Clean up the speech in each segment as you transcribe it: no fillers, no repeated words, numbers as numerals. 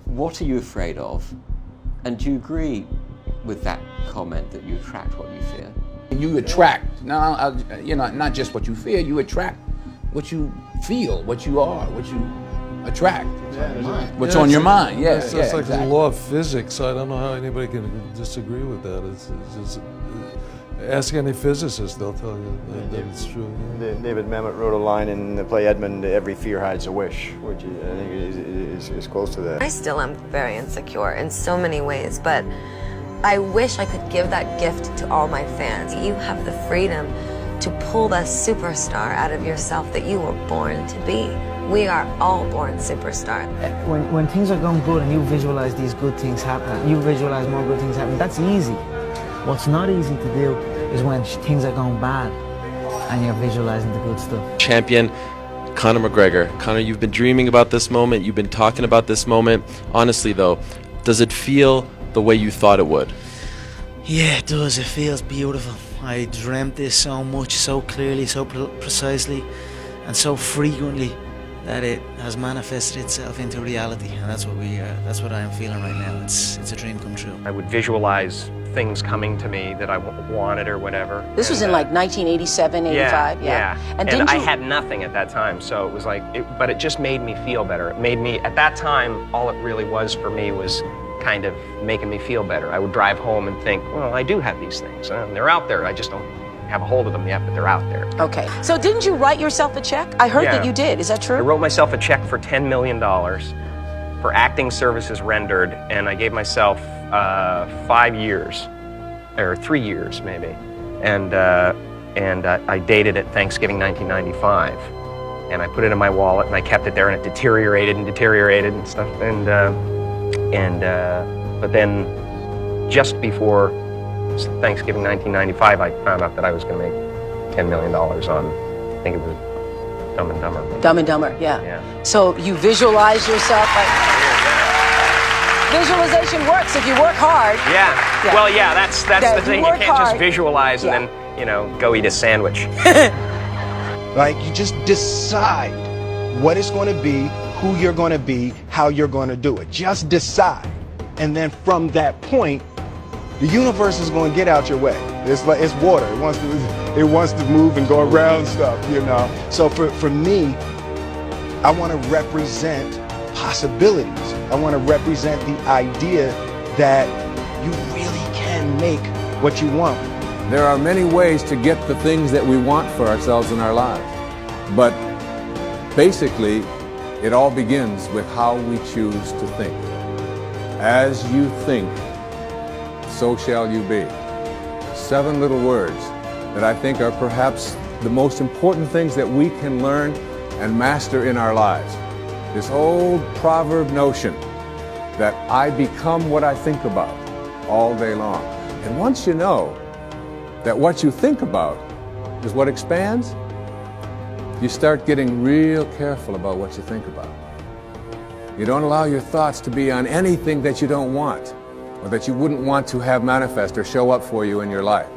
What are you afraid of? And do you agree with that comment that you attract what you fear? You attract, not just what you fear, you attract what you feel, what you are, what you attract. What's on your mind, It's like exactly. the law of physics. I don't know how anybody can disagree with that. It's just, ask any physicist, they'll tell you that it's true. David Mamet wrote a line in the play Edmund, "Every fear hides a wish," which I think is close to that. I still am very insecure in so many ways, but I wish I could give that gift to all my fans. You have the freedom to pull the superstar out of yourself that you were born to be. We are all born superstars. When things are going good and you visualize these good things happening, you visualize more good things happening, that's easy. What's not easy to do is when things are going bad and you're visualizing the good stuff. Champion Conor McGregor. Conor, you've been dreaming about this moment. You've been talking about this moment. Honestly, though, does it feel the way you thought it would? Yeah, it does. It feels beautiful. I dreamt this so much, so clearly, so precisely, and so frequently that it has manifested itself into reality. And that's what I am feeling right now. It's a dream come true. I would visualize things coming to me that I wanted or whatever. This was in like 1987, 85, yeah. And I had nothing at that time, so it was like, but it just made me feel better. It made me, at that time, all it really was for me was kind of making me feel better. I would drive home and think, well, I do have these things, and they're out there. I just don't have a hold of them yet, but they're out there. Okay, so didn't you write yourself a check? I heard that you did. Is that true? I wrote myself a check for $10 million for acting services rendered, and I gave myself 5 years, or 3 years maybe, and I dated it Thanksgiving 1995, and I put it in my wallet, and I kept it there, and it deteriorated and stuff, but then just before Thanksgiving 1995, I found out that I was going to make $10 million on, I think it was Dumb and Dumber. Dumb and Dumber, yeah. So you visualize yourself. Visualization works if you work hard. Yeah. Well, yeah, that's the thing. You can't just visualize and then, go eat a sandwich. Like, you just decide what it's going to be, who you're going to be, how you're going to do it. Just decide. And then from that point, the universe is going to get out your way. It's water. It wants to move and go around stuff, So for me, I want to represent possibilities. I want to represent the idea that you really can make what you want. There are many ways to get the things that we want for ourselves in our lives. But basically, it all begins with how we choose to think. As you think, so shall you be. 7 little words that I think are perhaps the most important things that we can learn and master in our lives. This old proverb notion that I become what I think about all day long. And once you know that what you think about is what expands, you start getting real careful about what you think about. You don't allow your thoughts to be on anything that you don't want or that you wouldn't want to have manifest or show up for you in your life.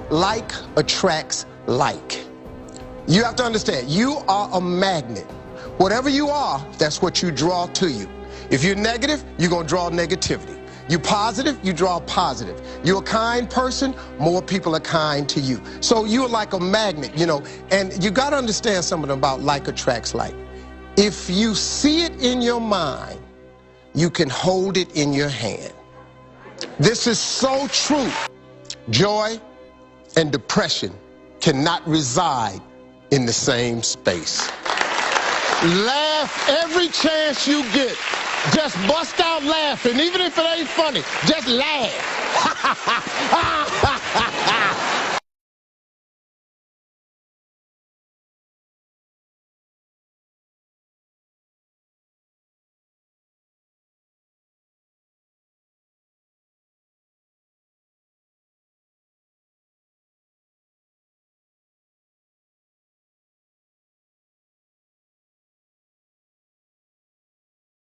Like attracts like. You have to understand, you are a magnet. Whatever you are, that's what you draw to you. If you're negative, you're going to draw negativity. You're positive, you draw positive. You're a kind person, more people are kind to you. So you're like a magnet, and you got to understand something about like attracts like. If you see it in your mind, you can hold it in your hand. This is so true. Joy and depression cannot reside in the same space. Laugh every chance you get. Just bust out laughing, even if it ain't funny. Just laugh.